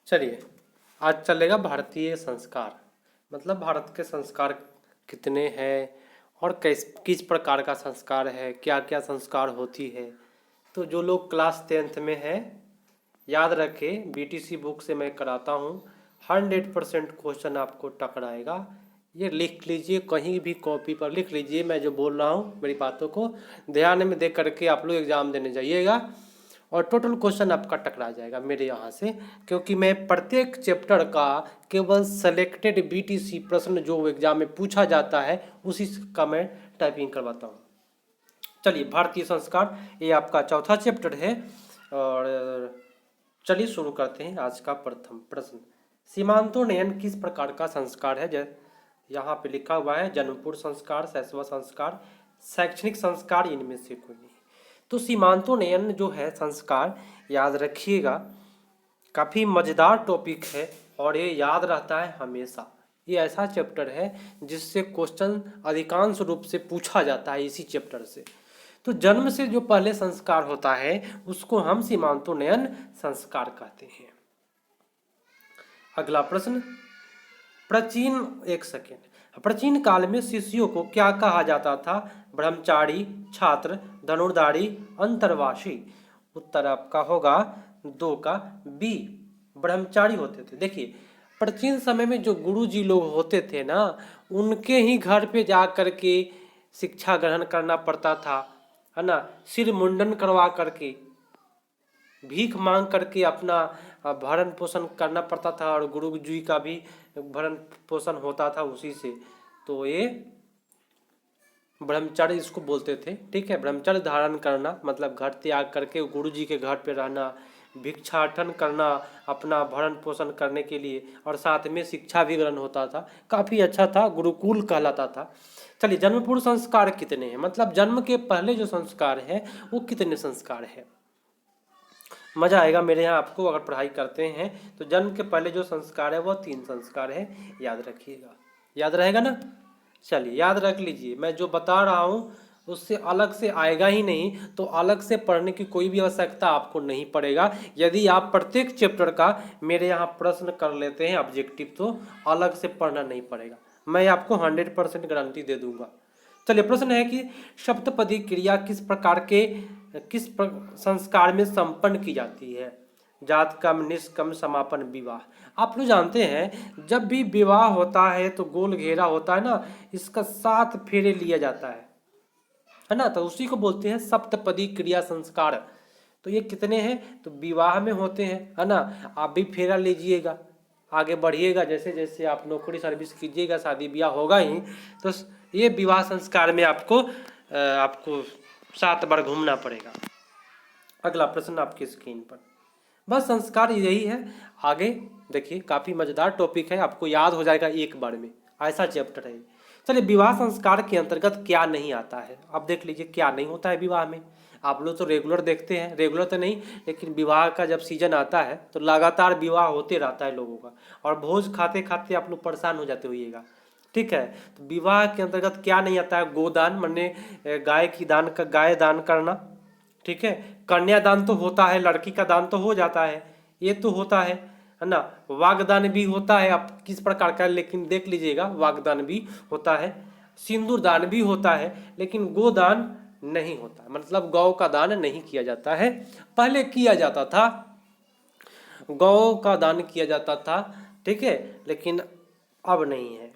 चलिए आज चलेगा भारतीय संस्कार, मतलब भारत के संस्कार कितने हैं और किस प्रकार का संस्कार है, क्या क्या संस्कार होती है। तो जो लोग क्लास 10th में है याद रखें, बीटीसी बुक से मैं कराता हूँ। 100% क्वेश्चन आपको टकराएगा। ये लिख लीजिए, कहीं भी कॉपी पर लिख लीजिए। मैं जो बोल रहा हूँ मेरी बातों को ध्यान में दे करके आप लोग एग्ज़ाम देने जाइएगा और टोटल क्वेश्चन आपका टकरा जाएगा मेरे यहाँ से, क्योंकि मैं प्रत्येक चैप्टर का केवल सेलेक्टेड बीटीसी प्रश्न जो एग्जाम में पूछा जाता है उसी का मैं टाइपिंग करवाता हूँ। चलिए भारतीय संस्कार ये आपका चौथा चैप्टर है और चलिए शुरू करते हैं आज का प्रथम प्रश्न। सीमांतोन्नयन किस प्रकार का संस्कार है? यहाँ पे लिखा हुआ है जन्मपूर्व संस्कार, शैशव संस्कार, शैक्षणिक संस्कार, इनमें से कोई नहीं। तो सीमांतोन्नयन जो है संस्कार, याद रखिएगा, काफ़ी मज़ेदार टॉपिक है और ये याद रहता है हमेशा। ये ऐसा चैप्टर है जिससे क्वेश्चन अधिकांश रूप से पूछा जाता है इसी चैप्टर से। तो जन्म से जो पहले संस्कार होता है उसको हम सीमांतोन्नयन संस्कार कहते हैं। अगला प्रश्न, प्राचीन काल में शिष्यों को क्या कहा जाता था? ब्रह्मचारी, छात्र, धनुर्धारी, अंतर्वासी। उत्तर आपका होगा 2 का बी, ब्रह्मचारी होते थे। देखिए प्राचीन समय में जो गुरुजी लोग होते थे ना, उनके ही घर पे जा करके शिक्षा ग्रहण करना पड़ता था, है ना। सिर मुंडन करवा करके, भीख मांग करके अपना भरण पोषण करना पड़ता था और गुरु जी का भी भरण पोषण होता था उसी से। तो ये ब्रह्मचर्य इसको बोलते थे, ठीक है। ब्रह्मचर्य धारण करना मतलब घर त्याग करके गुरु जी के घर पे रहना, भिक्षाटन करना अपना भरण पोषण करने के लिए, और साथ में शिक्षा भी ग्रहण होता था। काफ़ी अच्छा था, गुरुकुल कहलाता था। चलिए जन्म पूर्व संस्कार कितने हैं, मतलब जन्म के पहले जो संस्कार है वो कितने संस्कार है? मज़ा आएगा मेरे यहाँ आपको अगर पढ़ाई करते हैं। तो जन्म के पहले जो संस्कार है वो 3 संस्कार है, याद रखिएगा। याद रहेगा ना? चलिए याद रख लीजिए, मैं जो बता रहा हूँ उससे अलग से आएगा ही नहीं, तो अलग से पढ़ने की कोई भी आवश्यकता आपको नहीं पड़ेगा। यदि आप प्रत्येक चैप्टर का मेरे यहाँ प्रश्न कर लेते हैं ऑब्जेक्टिव, तो अलग से पढ़ना नहीं पड़ेगा, मैं आपको 100% गारंटी दे दूंगा। चलिए प्रश्न है कि सप्तपदी क्रिया किस संस्कार में संपन्न की जाती है? जात कर्म, निष्कर्म, समापन, विवाह। आप लोग जानते हैं जब भी विवाह होता है तो गोल घेरा होता है ना, इसका 7 फेरे लिया जाता है ना, तो उसी को बोलते हैं सप्तपदी क्रिया संस्कार। तो ये कितने हैं? तो विवाह में होते हैं, है ना। आप भी फेरा लीजिएगा, आगे बढ़िएगा, जैसे जैसे आप नौकरी सर्विस कीजिएगा, शादी ब्याह होगा ही, तो ये विवाह संस्कार में आपको 7 बार घूमना पड़ेगा। अगला प्रश्न आपकी स्क्रीन पर, बस संस्कार यही है। आगे देखिए काफ़ी मज़ेदार टॉपिक है, आपको याद हो जाएगा एक बार में, ऐसा चैप्टर है। चलिए विवाह संस्कार के अंतर्गत क्या नहीं आता है, अब देख लीजिए क्या नहीं होता है विवाह में। आप लोग तो रेगुलर देखते हैं, रेगुलर तो नहीं लेकिन विवाह का जब सीजन आता है तो लगातार विवाह होते रहता है लोगों का, और भोज खाते खाते आप लोग परेशान हो जाते होइएगा, ठीक है। तो विवाह के अंतर्गत क्या नहीं आता है? गोदान, माने गाय दान करना, ठीक है। कन्यादान तो होता है, लड़की का दान तो हो जाता है, ये तो होता है ना। वागदान भी होता है, आप किस प्रकार का, लेकिन देख लीजिएगा वागदान भी होता है, सिंदूर दान भी होता है, लेकिन गोदान नहीं होता, मतलब गौ का दान नहीं किया जाता है। पहले किया जाता था, गौ का दान किया जाता था, ठीक है, लेकिन अब नहीं है।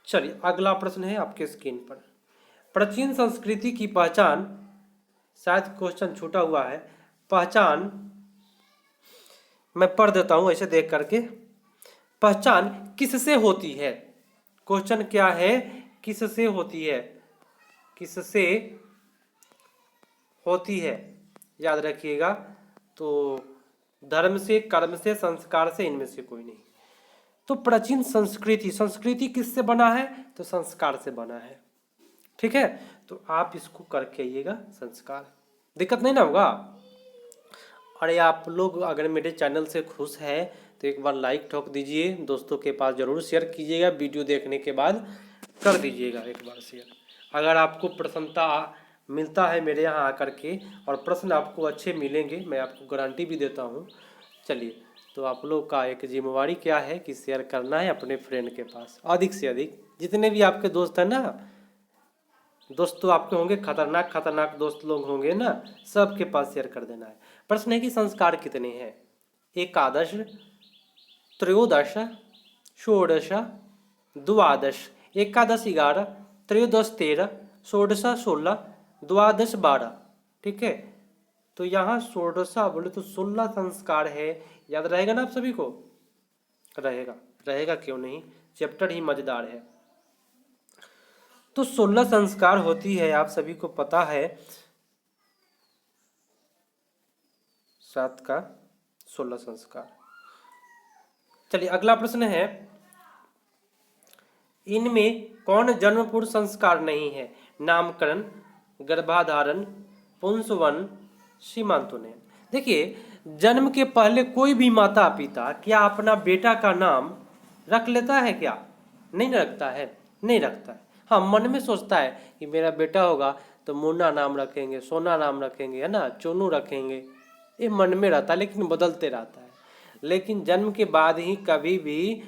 चलिए अगला प्रश्न है आपके स्क्रीन पर, प्राचीन संस्कृति की पहचान, शायद क्वेश्चन छूटा हुआ है, पहचान मैं पढ़ देता हूं ऐसे देख करके, पहचान किससे होती है? क्वेश्चन क्या है, किससे होती है, किससे होती है, याद रखिएगा। तो धर्म से, कर्म से, संस्कार से, इनमें से कोई नहीं। तो प्राचीन संस्कृति किससे बना है? तो संस्कार से बना है, ठीक है। तो आप इसको करके आइएगा, संस्कार, दिक्कत नहीं ना होगा। अरे आप लोग अगर मेरे चैनल से खुश है तो एक बार लाइक ठोक दीजिए, दोस्तों के पास ज़रूर शेयर कीजिएगा, वीडियो देखने के बाद कर दीजिएगा एक बार शेयर। अगर आपको प्रसन्नता मिलता है मेरे यहाँ आकर के और प्रश्न आपको अच्छे मिलेंगे, मैं आपको गारंटी भी देता हूँ। चलिए तो आप लोग का एक जिम्मेवारी क्या है कि शेयर करना है अपने फ्रेंड के पास अधिक से अधिक। जितने भी आपके दोस्त हैं ना, दोस्त तो आपके होंगे, खतरनाक खतरनाक दोस्त लोग होंगे ना, सबके पास शेयर कर देना है। प्रश्न है कि संस्कार कितने हैं? एकादश, त्रयोदश, षोडश, द्वादश। एकादश 11, त्रयोदश 13, षोडश 16, द्वादश 12। ठीक है, तो यहाँ षोडशा बोले तो 16 संस्कार है। याद रहेगा ना आप सभी को? रहेगा, रहेगा क्यों नहीं, चैप्टर ही मजेदार है। तो 16 संस्कार होती है, आप सभी को पता है। 7 का 16 संस्कार। चलिए अगला प्रश्न है, इनमें कौन जन्म पूर्व संस्कार नहीं है? नामकरण, गर्भाधारण, पुंसवन, सीमांतोन्नयन। देखिए, जन्म के पहले कोई भी माता पिता क्या अपना बेटा का नाम रख लेता है क्या? नहीं रखता है, नहीं रखता है। हाँ, मन में सोचता है कि मेरा बेटा होगा तो मुन्ना नाम रखेंगे, सोना नाम रखेंगे, है ना, चोनू रखेंगे, ये मन में रहता है, लेकिन बदलते रहता है। लेकिन जन्म के बाद ही कभी भी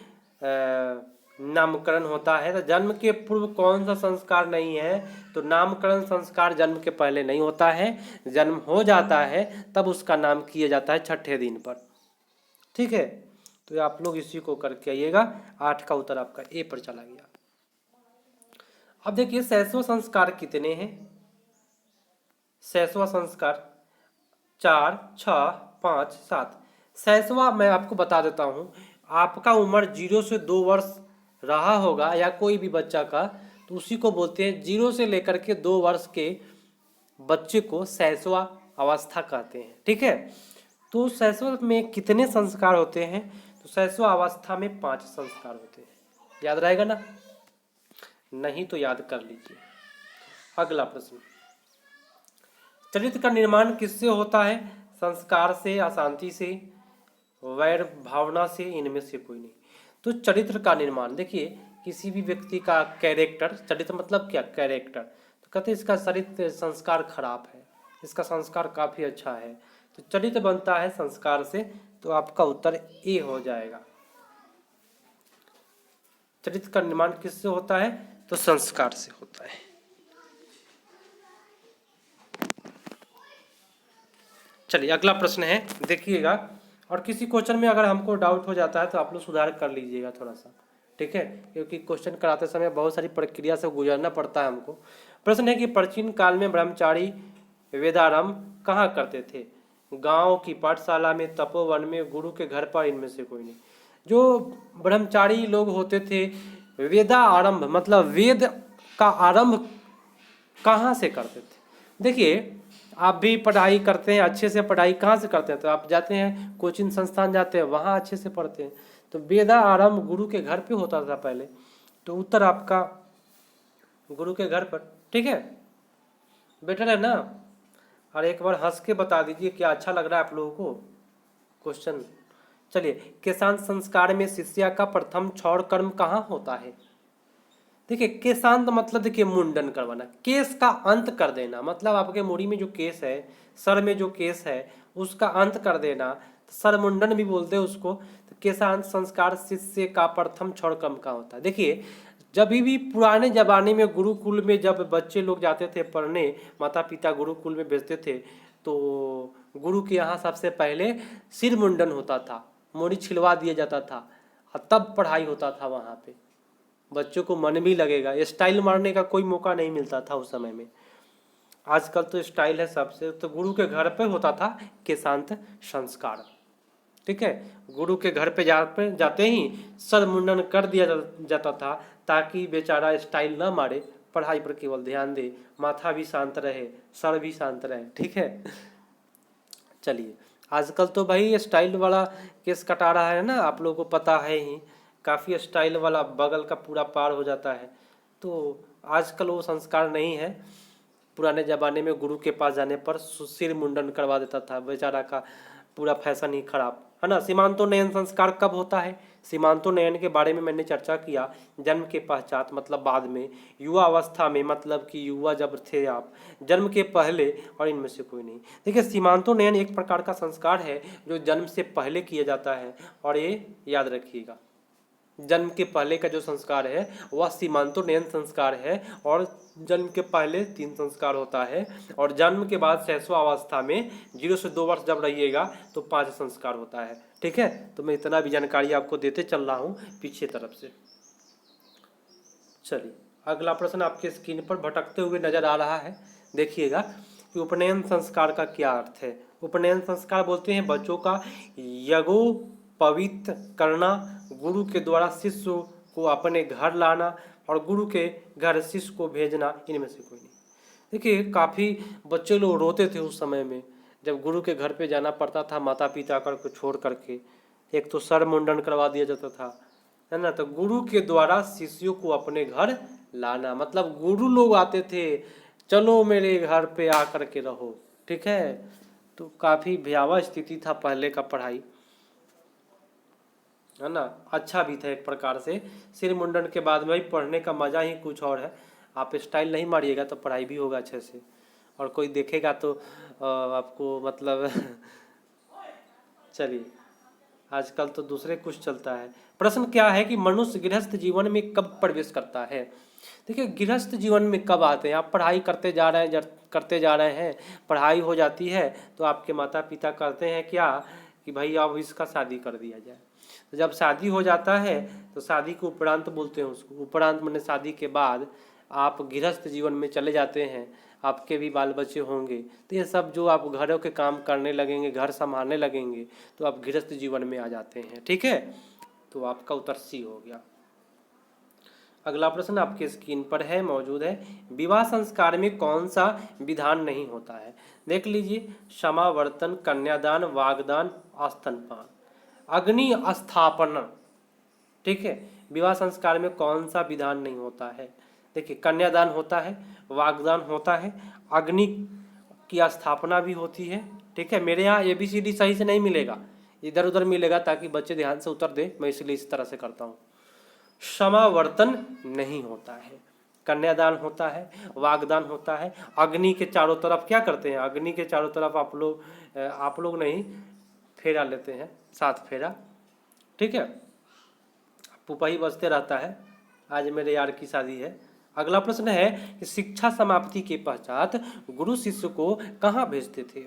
नामकरण होता है। तो जन्म के पूर्व कौन सा संस्कार नहीं है? तो नामकरण संस्कार जन्म के पहले नहीं होता है, जन्म हो जाता है तब उसका नाम किया जाता है 6ठे दिन पर। ठीक है, तो आप लोग इसी को करके आइएगा। 8 का उत्तर आपका ए पर चला गया। अब देखिए सहस्व संस्कार कितने हैं? सहस्वा संस्कार 4, 6, 5, 7। सहस्वा मैं आपको बता देता हूँ, आपका उम्र 0 से 2 वर्ष रहा होगा या कोई भी बच्चा का, तो उसी को बोलते हैं 0 से लेकर के 2 वर्ष के बच्चे को सहस्वा अवस्था कहते हैं। ठीक है, तो सहस्वा में कितने संस्कार होते हैं? तो सहस्वा अवस्था में 5 संस्कार होते हैं। याद रहेगा ना? नहीं तो याद कर लीजिए। अगला प्रश्न, चरित्र का निर्माण किससे होता है? संस्कार से, अशांति से, वैर भावना से, इनमें से कोई नहीं। तो चरित्र का निर्माण, देखिए किसी भी व्यक्ति का कैरेक्टर, चरित्र मतलब क्या? कैरेक्टर। तो कहते हैं इसका चरित्र संस्कार खराब है, इसका संस्कार काफी अच्छा है, तो चरित्र बनता है संस्कार से। तो आपका उत्तर ए हो जाएगा। चरित्र का निर्माण किससे होता है? तो संस्कार से होता है। चलिए अगला प्रश्न है, देखिएगा। और किसी क्वेश्चन में अगर हमको डाउट हो जाता है तो आप लोग सुधार कर लीजिएगा थोड़ा सा, ठीक है, क्योंकि क्वेश्चन कराते समय बहुत सारी प्रक्रिया से गुजरना पड़ता है हमको। प्रश्न है कि प्राचीन काल में ब्रह्मचारी वेदारंभ कहाँ करते थे? गांव की पाठशाला में, तपोवन में, गुरु के घर पर, इनमें से कोई नहीं। जो ब्रह्मचारी लोग होते थे, वेदा आरंभ मतलब वेद का आरंभ कहाँ से करते थे? देखिए आप भी पढ़ाई करते हैं, अच्छे से पढ़ाई कहाँ से करते हैं? तो आप जाते हैं कोचिंग संस्थान, जाते हैं वहाँ अच्छे से पढ़ते हैं। तो वेदा आरंभ गुरु के घर पे होता था पहले, तो उत्तर आपका गुरु के घर पर। ठीक है, बेटर है ना? और एक बार हंस के बता दीजिए क्या अच्छा लग रहा है आप लोगों को क्वेश्चन। चलिए, केशांत संस्कार में शिष्या का प्रथम क्षौर कर्म कहाँ होता है? देखिए केशांत मतलब देखिए मुंडन करवाना, केस का अंत कर देना, मतलब आपके मुड़ी में जो केस है, सर में जो केस है उसका अंत कर देना, तो सर मुंडन भी बोलते हैं उसको। तो केशांत संस्कार शिष्य का प्रथम क्षौर कर्म का होता है। देखिए जब भी पुराने जमाने में गुरुकुल में जब बच्चे लोग जाते थे पढ़ने, माता पिता गुरुकुल में भेजते थे, तो गुरु के यहाँ सबसे पहले सिर मुंडन होता था, मुड़ी छिलवा दिया जाता था, और तब पढ़ाई होता था वहाँ पे। बच्चों को मन भी लगेगा, स्टाइल मारने का कोई मौका नहीं मिलता था उस समय में। आजकल तो स्टाइल है सबसे, तो गुरु के घर पे होता था केशांत संस्कार। ठीक है, गुरु के घर पे जाते ही सर मुंडन कर दिया जाता था, ताकि बेचारा स्टाइल ना मारे, पढ़ाई पर केवल ध्यान दे, माथा भी शांत रहे, सर भी शांत रहे। ठीक है, चलिए आजकल तो भाई स्टाइल वाला केस कटा रहा है ना, आप लोगों को पता है ही, काफ़ी स्टाइल वाला बगल का पूरा पार हो जाता है। तो आजकल वो संस्कार नहीं है। पुराने ज़माने में गुरु के पास जाने पर सिर मुंडन करवा देता था, बेचारा का पूरा फैशन ही खराब। है ना। सीमांतोन्नयन संस्कार कब होता है? सीमांतोन्नयन के बारे में मैंने चर्चा किया जन्म के पश्चात, मतलब बाद में, युवा अवस्था में, मतलब कि युवा जब थे आप, जन्म के पहले, और इनमें से कोई नहीं। देखिए, सीमांतोन्नयन एक प्रकार का संस्कार है जो जन्म से पहले किया जाता है, और ये याद रखिएगा, जन्म के पहले का जो संस्कार है वह सीमांतोन्नयन संस्कार है, और जन्म के पहले 3 संस्कार होता है, और जन्म के बाद शैशवावस्था में 0 से 2 वर्ष जब रहिएगा तो 5 संस्कार होता है। ठीक है, तो मैं इतना भी जानकारी आपको देते चल रहा हूँ पीछे तरफ से। चलिए, अगला प्रश्न आपके स्क्रीन पर भटकते हुए नजर आ रहा है, देखिएगा कि उपनयन संस्कार का क्या अर्थ है। उपनयन संस्कार बोलते हैं बच्चों का यज्ञोपवीत करना, गुरु के द्वारा शिष्य को अपने घर लाना, और गुरु के घर शिष्य को भेजना, इनमें से कोई नहीं। देखिए, काफ़ी बच्चे लोग रोते थे उस समय में जब गुरु के घर पे जाना पड़ता था माता पिता को छोड़ करके। एक तो सर मुंडन करवा दिया जाता था, है ना। तो गुरु के द्वारा शिष्यों को अपने घर लाना, मतलब गुरु लोग आते थे, चलो मेरे घर पे आकर के रहो। ठीक है, तो काफ़ी भयावह स्थिति था पहले का पढ़ाई, है ना। अच्छा भी था एक प्रकार से। सिर मुंडन के बाद में पढ़ने का मज़ा ही कुछ और है। आप स्टाइल नहीं मारिएगा तो पढ़ाई भी होगा अच्छे से, और कोई देखेगा तो आपको मतलब चलिए, आजकल तो दूसरे कुछ चलता है। प्रश्न क्या है कि मनुष्य गृहस्थ जीवन में कब प्रवेश करता है? देखिए, गृहस्थ जीवन में कब आते हैं? आप पढ़ाई करते जा रहे हैं, करते जा रहे हैं, पढ़ाई हो जाती है तो आपके माता पिता कहते हैं क्या कि भाई अब इसका शादी कर दिया जाए। तो जब शादी हो जाता है तो शादी के उपरांत बोलते हैं उसको, उपरांत मैंने शादी के बाद आप गृहस्थ जीवन में चले जाते हैं, आपके भी बाल बच्चे होंगे, तो ये सब जो आप घरों के काम करने लगेंगे, घर संभालने लगेंगे, तो आप गृहस्थ जीवन में आ जाते हैं। ठीक है, तो आपका उत्तर सी हो गया। अगला प्रश्न आपके स्क्रीन पर है, मौजूद है, विवाह संस्कार में कौन सा विधान नहीं होता है? देख लीजिए, समावर्तन, कन्यादान, वागदान, स्तनपान, अग्नि स्थापना। ठीक है, विवाह संस्कार में कौन सा विधान नहीं होता है? देखिए, कन्यादान होता है, वागदान होता है, अग्नि की स्थापना भी होती है। ठीक है, मेरे यहाँ ABCD सही से नहीं मिलेगा, इधर उधर मिलेगा ताकि बच्चे ध्यान से उत्तर दे, मैं इसलिए इस तरह से करता हूँ। समावर्तन नहीं होता है, कन्यादान होता है, वागदान होता है, अग्नि के चारों तरफ क्या करते हैं? अग्नि के चारों तरफ आप लोग नहीं, फेरा लेते हैं, 7 फेरा। ठीक है, पुपही बजते रहता है। आज मेरे यार की शादी है। अगला प्रश्न है कि शिक्षा समाप्ति के पश्चात गुरु शिष्य को कहाँ भेजते थे?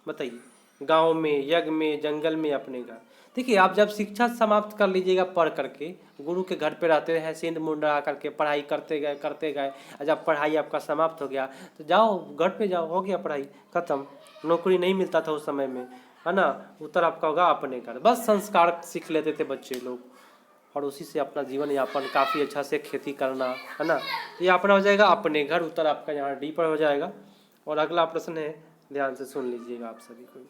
बताइए, गांव में, यज्ञ में, जंगल में, अपने घर। देखिए, आप जब शिक्षा समाप्त कर लीजिएगा पढ़ करके, गुरु के घर पे रहते हैं, सिंध मुंडा करके पढ़ाई करते गए और जब पढ़ाई आपका समाप्त हो गया तो जाओ घर पे जाओ, हो गया पढ़ाई खत्म। नौकरी नहीं मिलता था उस समय में, है ना। उत्तर आपका होगा अपने घर। बस संस्कार सीख लेते थे बच्चे लोग, और उसी से अपना जीवन यापन काफ़ी अच्छा से खेती करना, है ना। ये अपना हो जाएगा अपने घर। उत्तर आपका यहाँ डी पर हो जाएगा। और अगला प्रश्न है, ध्यान से सुन लीजिएगा आप सभी को,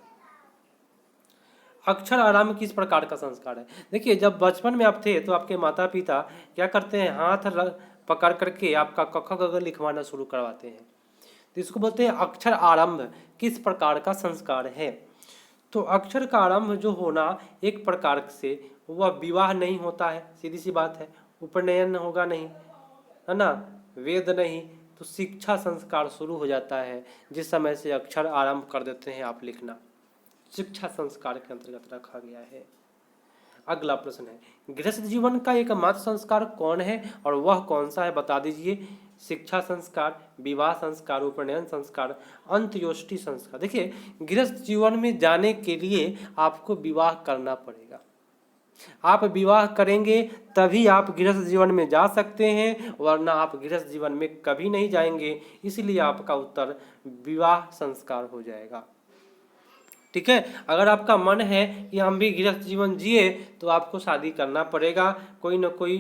अक्षर आराम किस प्रकार का संस्कार है? देखिए, जब बचपन में आप थे तो आपके माता पिता क्या करते हैं, हाथ पकड़ करके आपका क ख ग घ लिखवाना शुरू करवाते हैं, तो इसको बोलते हैं अक्षर आरंभ किस प्रकार का संस्कार है। तो अक्षर का आरंभ जो होना एक प्रकार से वह विवाह नहीं होता है, सीधी सी बात है। उपनयन होगा नहीं, है ना, वेद नहीं, तो शिक्षा संस्कार शुरू हो जाता है जिस समय से अक्षर आरंभ कर देते हैं आप लिखना, शिक्षा संस्कार के अंतर्गत रखा गया है। अगला प्रश्न है, गृहस्थ जीवन का एकमात्र संस्कार कौन है और वह कौन सा है? बता दीजिए। शिक्षा संस्कार, विवाह संस्कार, उपनयन संस्कार, अंत्योष्टि संस्कार। देखिए, गृहस्थ जीवन में जाने के लिए आपको विवाह करना पड़ेगा। आप विवाह करेंगे तभी आप गृहस्थ जीवन में जा सकते हैं, वरना आप गृहस्थ जीवन में कभी नहीं जाएंगे। इसलिए आपका उत्तर विवाह संस्कार हो जाएगा। ठीक है, अगर आपका मन है कि हम भी गृहस्थ जीवन जिए तो आपको शादी करना पड़ेगा, कोई ना कोई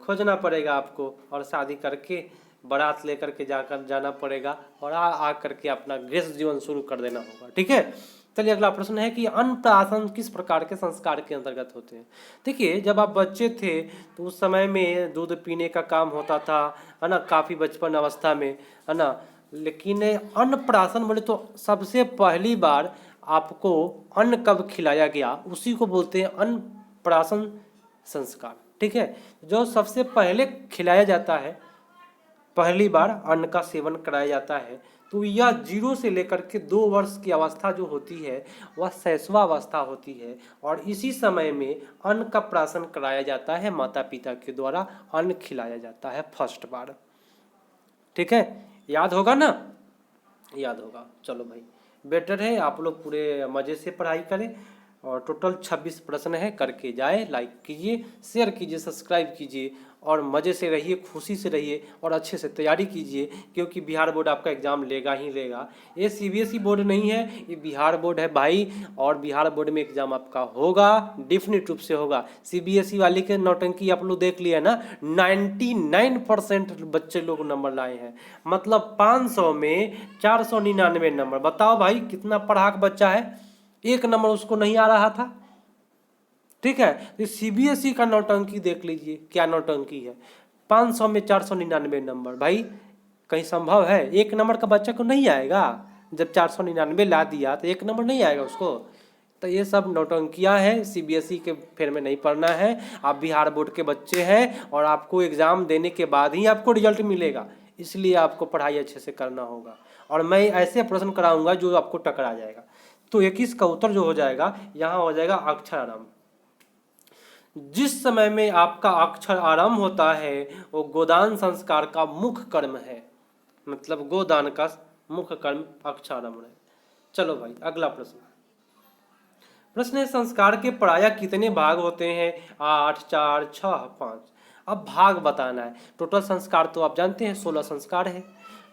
खोजना पड़ेगा आपको, और शादी करके बारात लेकर के जाना पड़ेगा, और आ करके अपना गृहस्थ जीवन शुरू कर देना होगा। ठीक है, चलिए अगला प्रश्न है कि अन्नप्राशन किस प्रकार के संस्कार के अंतर्गत होते हैं? देखिए, जब आप बच्चे थे तो उस समय में दूध पीने का काम होता था, है ना, काफ़ी बचपन अवस्था में, है ना। लेकिन अन्नप्राशन बोले तो सबसे पहली बार आपको अन्न कब खिलाया गया, उसी को बोलते हैं अन्नप्राशन संस्कार। ठीक है, जो सबसे पहले खिलाया जाता है, पहली बार अन्न का सेवन कराया जाता है, तो यह 0 से लेकर के 2 वर्ष की अवस्था जो होती है वह शैशवावस्था होती है, और इसी समय में अन्न का प्राशन कराया जाता है, माता पिता के द्वारा अन्न खिलाया जाता है फर्स्ट बार। ठीक है, याद होगा ना, याद होगा। चलो भाई, बेटर है आप लोग पूरे मज़े से पढ़ाई करें, और टोटल 26 प्रश्न है, करके जाए। लाइक कीजिए, शेयर कीजिए, सब्सक्राइब कीजिए, और मज़े से रहिए, खुशी से रहिए, और अच्छे से तैयारी कीजिए, क्योंकि बिहार बोर्ड आपका एग्ज़ाम लेगा ही लेगा। ये CBSE बोर्ड नहीं है, ये बिहार बोर्ड है भाई, और बिहार बोर्ड में एग्ज़ाम आपका होगा, डेफिनेट रूप से होगा। CBSE वाले के नौटंकी आप लोग देख लिया ना, 99% बच्चे लोग नंबर लाए हैं, मतलब 500 में 499 नंबर। बताओ भाई, कितना पढ़ाक बच्चा है, एक नंबर उसको नहीं आ रहा था। ठीक है, तो CBSE का नौटंकी देख लीजिए, क्या नौटंकी है, 500 में 499 नंबर। भाई कहीं संभव है एक नंबर का बच्चा को नहीं आएगा? जब 499 ला दिया तो एक नंबर नहीं आएगा उसको? तो ये सब नौटंकियां हैं, CBSE के फेर में नहीं पढ़ना है। आप बिहार बोर्ड के बच्चे हैं, और आपको एग्ज़ाम देने के बाद ही आपको रिजल्ट मिलेगा, इसलिए आपको पढ़ाई अच्छे से करना होगा। और मैं ऐसे प्रश्न कराऊंगा जो आपको टकरा जाएगा। तो 21 का उत्तर जो हो जाएगा, यहाँ हो जाएगा अक्षर आरंभ। जिस समय में आपका अक्षर आरंभ होता है वो गोदान संस्कार का मुख्य कर्म है, मतलब गोदान का मुख्य कर्म अक्षर आरंभ है। चलो भाई, अगला प्रश्न। प्रश्न है, संस्कार के प्रायः कितने भाग होते हैं? 8, 4, 6, 5। अब भाग बताना है। टोटल संस्कार तो आप जानते हैं 16 संस्कार है,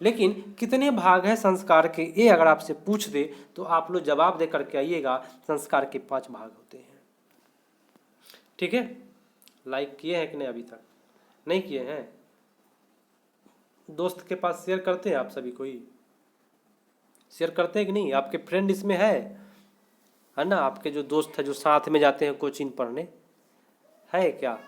लेकिन कितने भाग हैं संस्कार के, ये अगर आपसे पूछ दे तो आप लोग जवाब दे करके आइएगा, संस्कार के 5 भाग होते हैं। ठीक है, लाइक किए हैं कि नहीं? अभी तक नहीं किए हैं? दोस्त के पास शेयर करते हैं आप सभी? कोई शेयर करते हैं कि नहीं? आपके फ्रेंड इसमें है ना? आपके जो दोस्त है जो साथ में जाते हैं कोचिंग पढ़ने, है क्या?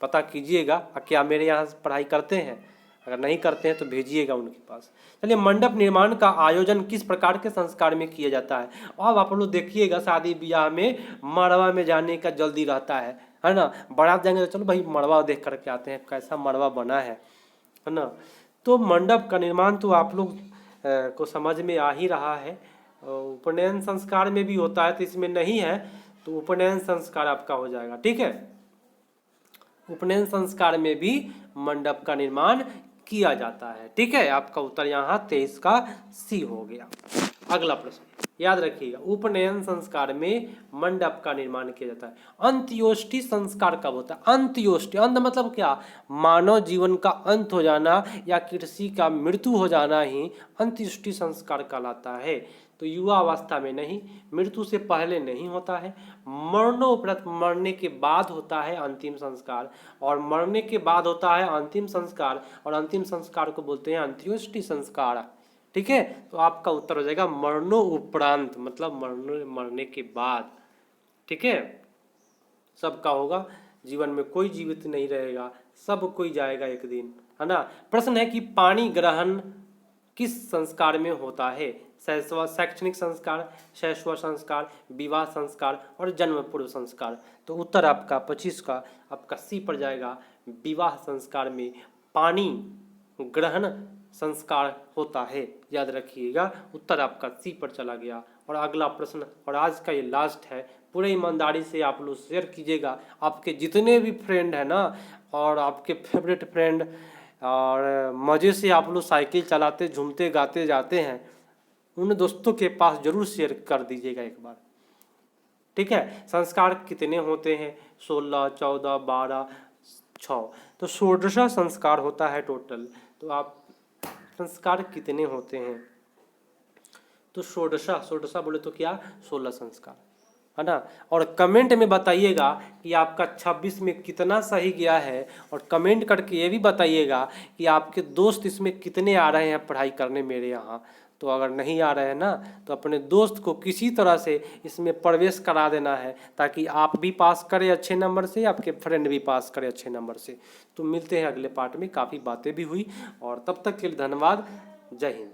पता कीजिएगा, क्या मेरे यहाँ पढ़ाई करते हैं? अगर नहीं करते हैं तो भेजिएगा उनके पास। चलिए, मंडप निर्माण का आयोजन किस प्रकार के संस्कार में किया जाता है? अब आप लोग देखिएगा, शादी ब्याह में मड़वा में जाने का जल्दी रहता है ना? बारात जाएंगे तो चलो भाई मड़वा देख करके आते हैं, कैसा मड़वा बना है ना? तो मंडप का निर्माण तो आप लोग को समझ में आ ही रहा है। उपनयन संस्कार में भी होता है, तो इसमें नहीं है, तो उपनयन संस्कार आपका हो जाएगा। ठीक है, उपनयन संस्कार में भी मंडप का निर्माण किया जाता है। ठीक है, आपका उत्तर यहाँ 23 का C हो गया। अगला प्रश्न याद रखिएगा, उपनयन संस्कार में मंडप का निर्माण किया जाता है। अंत्योष्टि संस्कार कब होता है? अंत्योष्टि, अंत मतलब क्या? मानव जीवन का अंत हो जाना या किसी का मृत्यु हो जाना ही अंत्योष्टि संस्कार कहलाता है। तो युवा अवस्था में नहीं, मृत्यु से पहले नहीं होता है, मरणोपरांत, मरने के बाद होता है अंतिम संस्कार, और मरने के बाद होता है अंतिम संस्कार, और अंतिम संस्कार को बोलते हैं अंत्योष्टि संस्कार। ठीक है, तो आपका उत्तर हो जाएगा मरणोपरांत, मतलब मरने के बाद। ठीक है, सबका होगा, जीवन में कोई जीवित नहीं रहेगा, सब कोई जाएगा एक दिन, है ना? प्रश्न है कि पानी ग्रहण किस संस्कार में होता है? शैक्षणिक संस्कार, शैशव संस्कार, विवाह संस्कार और जन्म पूर्व संस्कार। तो उत्तर आपका 25 का आपका C पर जाएगा। विवाह संस्कार में पानी ग्रहण संस्कार होता है, याद रखिएगा। उत्तर आपका C पर चला गया। और अगला प्रश्न, और आज का ये लास्ट है, पूरे ईमानदारी से आप लोग शेयर कीजिएगा, आपके जितने भी फ्रेंड हैं ना, और आपके फेवरेट फ्रेंड, और मज़े से आप लोग साइकिल चलाते झूमते गाते जाते हैं, उन दोस्तों के पास जरूर शेयर कर दीजिएगा एक बार। ठीक है, संस्कार कितने होते हैं? 16, 14, 12, 6, तो 16 संस्कार होता है टोटल। तो आप संस्कार कितने होते हैं? तो 16 बोले तो क्या, 16 संस्कार, है ना? और कमेंट में बताइएगा कि आपका 26 में कितना सही गया है, और कमेंट करके ये भी बताइएगा कि आपके दोस्त इसमें कितने आ रहे हैं पढ़ाई करने मेरे यहाँ। तो अगर नहीं आ रहे हैं ना, तो अपने दोस्त को किसी तरह से इसमें प्रवेश करा देना है, ताकि आप भी पास करें अच्छे नंबर से, आपके फ्रेंड भी पास करें अच्छे नंबर से। तो मिलते हैं अगले पार्ट में, काफ़ी बातें भी हुई, और तब तक के लिए धन्यवाद। जय हिंद।